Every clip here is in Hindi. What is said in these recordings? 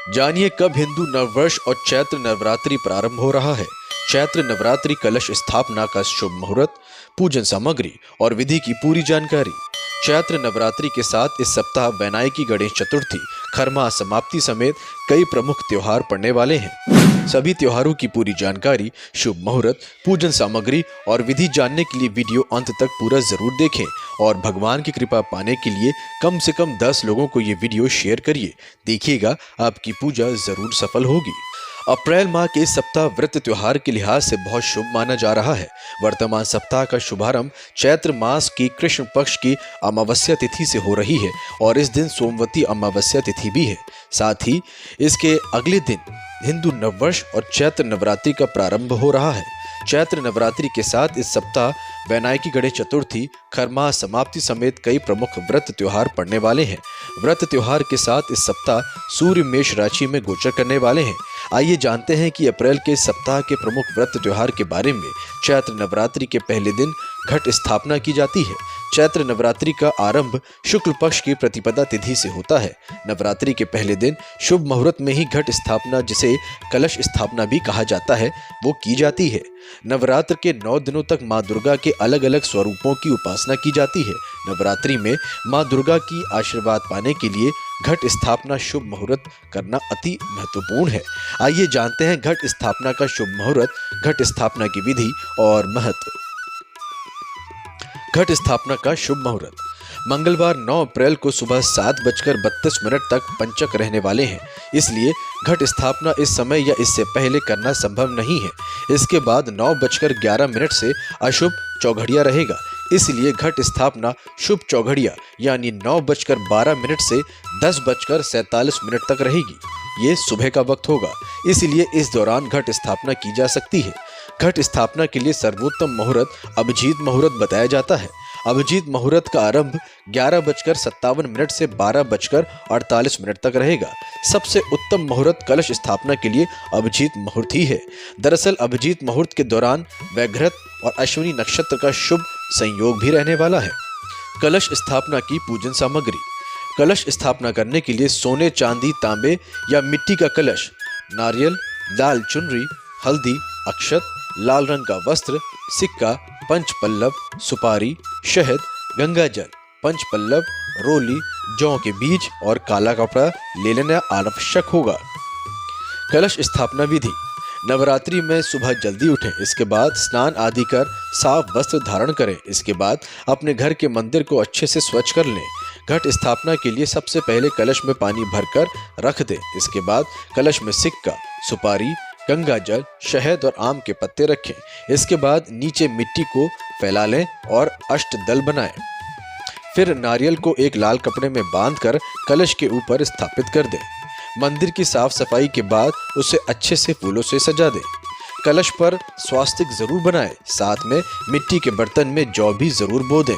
जानिए कब हिंदू नववर्ष और चैत्र नवरात्रि प्रारंभ हो रहा है। चैत्र नवरात्रि कलश स्थापना का शुभ मुहूर्त, पूजन सामग्री और विधि की पूरी जानकारी। चैत्र नवरात्रि के साथ इस सप्ताह वैनायकी, गणेश चतुर्थी, खरमास समाप्ति समेत कई प्रमुख त्योहार पड़ने वाले हैं। सभी त्योहारों की पूरी जानकारी, शुभ मुहूर्त, पूजन सामग्री और विधि जानने के लिए वीडियो अंत तक पूरा जरूर देखें और भगवान की कृपा पाने के लिए कम से कम 10 लोगों को ये वीडियो शेयर करिए। देखिएगा आपकी पूजा जरूर सफल होगी। अप्रैल माह के इस सप्ताह व्रत त्योहार के लिहाज से बहुत शुभ माना जा रहा है। वर्तमान सप्ताह का शुभारंभ चैत्र मास की कृष्ण पक्ष की अमावस्या तिथि से हो रही है और इस दिन सोमवती अमावस्या तिथि भी है। साथ ही इसके अगले दिन हिंदू नववर्ष और चैत्र नवरात्रि का प्रारंभ हो रहा है। चैत्र नवरात्रि के साथ इस सप्ताह वैनायकी, गणेश चतुर्थी, खरमास समाप्ति समेत कई प्रमुख व्रत त्योहार पड़ने वाले हैं। व्रत त्योहार के साथ इस सप्ताह सूर्य मेष राशि में गोचर करने वाले हैं। आइए जानते हैं कि अप्रैल के सप्ताह के प्रमुख व्रत त्योहार के बारे में। चैत्र नवरात्रि के पहले दिन घट स्थापना की जाती है। चैत्र नवरात्रि का आरंभ शुक्ल पक्ष की प्रतिपदा तिथि से होता है। नवरात्रि के पहले दिन शुभ मुहूर्त में ही घट स्थापना, जिसे कलश स्थापना भी कहा जाता है, वो की जाती है। नवरात्र के 9 दिनों तक माँ दुर्गा के अलग अलग स्वरूपों की उपासना की जाती है। नवरात्रि में माँ दुर्गा की आशीर्वाद पाने के लिए घट स्थापना शुभ मुहूर्त करना अति महत्वपूर्ण है। आइए जानते हैं घट स्थापना का शुभ मुहूर्त, घट स्थापना की विधि और महत्व। घट स्थापना का शुभ मुहूर्त मंगलवार 9 अप्रैल को सुबह 7:32 तक पंचक रहने वाले हैं। इसलिए घट स्थापना इस समय या इससे पहले करना संभव नहीं है। इसके बाद 9:11 से अशुभ चौघड़िया रहेगा। इसलिए घट स्थापना शुभ चौघड़िया यानी 9:12 से 10:47 तक रहेगी। ये सुबह का वक्त होगा, इसलिए इस दौरान घट स्थापना की जा सकती है। घट स्थापना के लिए सर्वोत्तम मुहूर्त अभिजीत मुहूर्त बताया जाता है। अभिजीत मुहूर्त का आरंभ 11:57 से 12:48 तक रहेगा। सबसे उत्तम मुहूर्त कलश स्थापना के लिए अभिजीत मुहूर्त ही है। दरअसल अभिजीत मुहूर्त के दौरान वैघ्रत और अश्विनी नक्षत्र का शुभ संयोग भी रहने वाला है। कलश स्थापना की पूजन सामग्री। कलश स्थापना करने के लिए सोने, चांदी, तांबे या मिट्टी का कलश, नारियल, लाल चुनरी, हल्दी, अक्षत, लाल रंग का वस्त्र, सिक्का, पंचपल्लव, सुपारी, शहद, गंगाजल, पंचपल्लव, रोली, जौ के बीज और काला कपड़ा ले लेना आवश्यक होगा। कलश स्थापना विधि। नवरात्रि में सुबह जल्दी उठें। इसके बाद स्नान आदि कर साफ वस्त्र धारण करें। इसके बाद अपने घर के मंदिर को अच्छे से स्वच्छ कर लें। घट स्थापना के लिए सबसे पहले कलश में पानी भरकर रख दें। इसके बाद कलश में सिक्का, सुपारी, गंगाजल, शहद और आम के पत्ते रखें। इसके बाद नीचे मिट्टी को फैला लें और अष्टदल बनाएं। फिर नारियल को एक लाल कपड़े में बांधकर कलश के ऊपर स्थापित कर दें। मंदिर की साफ सफाई के बाद उसे अच्छे से फूलों से सजा दें। कलश पर स्वास्तिक जरूर बनाएं। साथ में मिट्टी के बर्तन में जौ भी जरूर बो दें।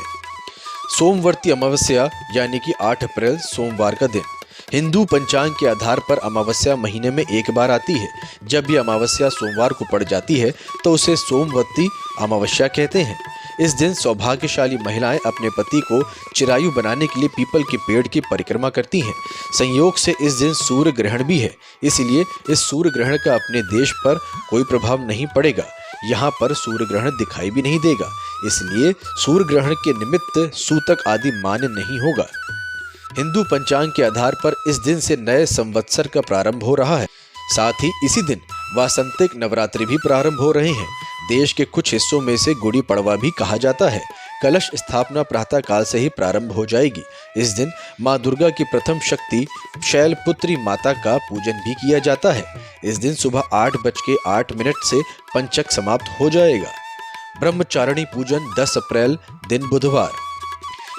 सोमवती अमावस्या यानी कि 8 अप्रैल सोमवार का दिन। हिंदू पंचांग के आधार पर अमावस्या महीने में एक बार आती है। जब भी अमावस्या सोमवार को पड़ जाती है तो उसे सोमवती अमावस्या कहते हैं। इस दिन सौभाग्यशाली महिलाएं अपने पति को चिरायु बनाने के लिए पीपल के पेड़ की परिक्रमा करती हैं। संयोग से इस दिन सूर्य ग्रहण भी है, इसलिए इस सूर्य ग्रहण का अपने देश पर कोई प्रभाव नहीं पड़ेगा। यहाँ पर सूर्य ग्रहण दिखाई भी नहीं देगा, इसलिए सूर्य ग्रहण के निमित्त सूतक आदि मान्य नहीं होगा। हिंदू पंचांग के आधार पर इस दिन से नए संवत्सर का प्रारंभ हो रहा है। साथ ही इसी दिन वासंतिक नवरात्रि भी प्रारंभ हो रहे हैं। देश के कुछ हिस्सों में से गुड़ी पड़वा भी कहा जाता है। कलश स्थापना प्रातः काल से ही प्रारंभ हो जाएगी। इस दिन माँ दुर्गा की प्रथम शक्ति शैलपुत्री माता का पूजन भी किया जाता है। इस दिन सुबह 8:08 से पंचक समाप्त हो जाएगा। ब्रह्मचारिणी पूजन 10 अप्रैल दिन बुधवार।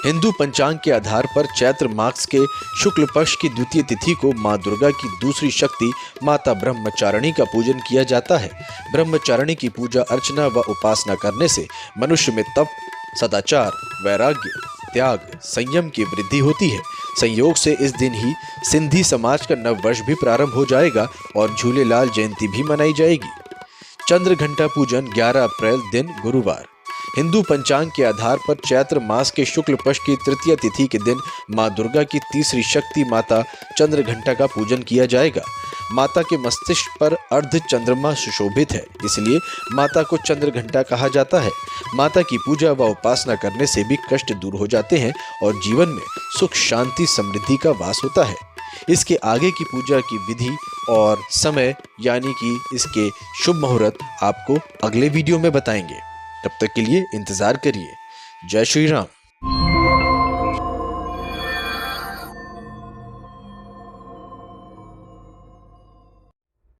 हिंदू पंचांग के आधार पर चैत्र मास के शुक्ल पक्ष की द्वितीय तिथि को माँ दुर्गा की दूसरी शक्ति माता ब्रह्मचारिणी का पूजन किया जाता है। ब्रह्मचारिणी की पूजा अर्चना व उपासना करने से मनुष्य में तप, सदाचार, वैराग्य, त्याग, संयम की वृद्धि होती है। संयोग से इस दिन ही सिंधी समाज का नववर्ष भी प्रारंभ हो जाएगा और झूलेलाल जयंती भी मनाई जाएगी। चंद्र घंटा पूजन 11 अप्रैल दिन गुरुवार। हिंदू पंचांग के आधार पर चैत्र मास के शुक्ल पक्ष की तृतीय तिथि के दिन मां दुर्गा की तीसरी शक्ति माता चंद्रघंटा का पूजन किया जाएगा। माता के मस्तिष्क पर अर्ध चंद्रमा सुशोभित है, इसलिए माता को चंद्रघंटा कहा जाता है। माता की पूजा व उपासना करने से भी कष्ट दूर हो जाते हैं और जीवन में सुख शांति समृद्धि का वास होता है। इसके आगे की पूजा की विधि और समय यानी कि इसके शुभ मुहूर्त आपको अगले वीडियो में बताएंगे। तब तक के लिए इंतजार करिए। जय श्री राम।